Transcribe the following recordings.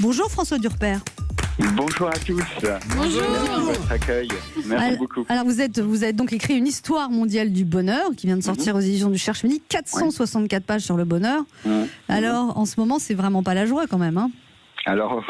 Bonjour François Durper. Bonjour à tous. Bonjour. Merci de votre accueil. Merci beaucoup. Alors vous avez donc écrit une histoire mondiale du bonheur qui vient de sortir aux éditions du Cherche-Midi, 464 pages sur le bonheur. Alors en ce moment c'est vraiment pas la joie quand même, hein. Alors,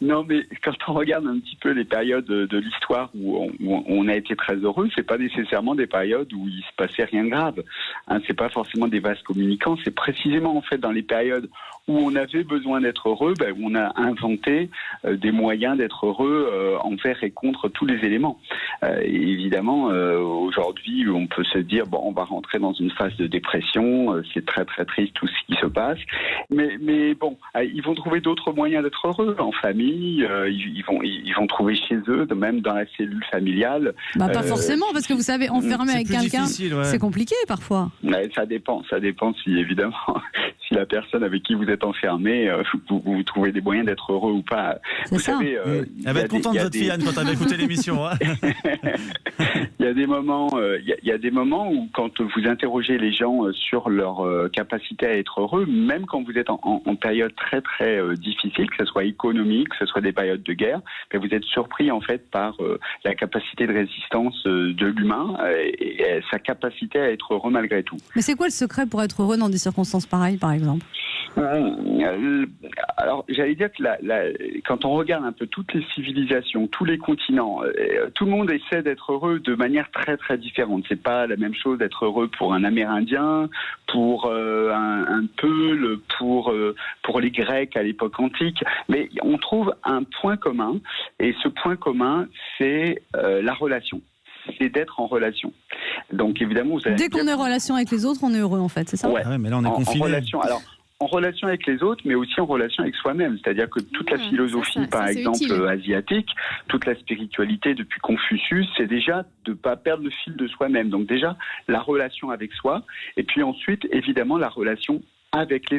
non, mais quand on regarde un petit peu les périodes de l'histoire où on a été très heureux, c'est pas nécessairement des périodes où il se passait rien de grave. Hein, c'est pas forcément des vases communicants. C'est précisément en fait dans les périodes où on avait besoin d'être heureux, où on a inventé des moyens d'être heureux envers et contre tous les éléments. Et évidemment, aujourd'hui, on peut se dire on va rentrer dans une phase de dépression. C'est très très triste tout ce qui se passe. Mais bon, ils vont trouver d'autres moyens d'être heureux en famille, ils vont trouver chez eux, même dans la cellule familiale. Pas forcément, parce que vous savez, enfermé avec quelqu'un, c'est compliqué parfois. Ça dépend si évidemment, si la personne avec qui vous êtes enfermé, vous trouvez des moyens d'être heureux ou pas. C'est ça. Savez, elle va être contente de votre fille Anne quand elle va écouter l'émission. Hein. Il y a des moments où quand vous interrogez les gens sur leur capacité à être heureux, même quand vous êtes en période très très difficile, que ce soit économique, que ce soit des périodes de guerre, vous êtes surpris en fait par la capacité de résistance de l'humain et sa capacité à être heureux malgré tout. Mais c'est quoi le secret pour être heureux dans des circonstances pareilles, par exemple ? Alors, j'allais dire que quand on regarde un peu toutes les civilisations, tous les continents, tout le monde essaie d'être heureux de manière très très différente. C'est pas la même chose d'être heureux pour un Amérindien, pour un Peul, pour les Grecs à l'époque antique. Mais on trouve un point commun, et ce point commun, c'est la relation. C'est d'être en relation. Donc évidemment, vous allez dès qu'on est en relation avec les autres, on est heureux en fait, c'est ça ? Ouais. Ah ouais, mais là on est confiné. En relation avec les autres, mais aussi en relation avec soi-même. C'est-à-dire que toute la philosophie, par exemple, asiatique, toute la spiritualité depuis Confucius, c'est déjà de ne pas perdre le fil de soi-même. Donc déjà, la relation avec soi, et puis ensuite, évidemment, la relation avec les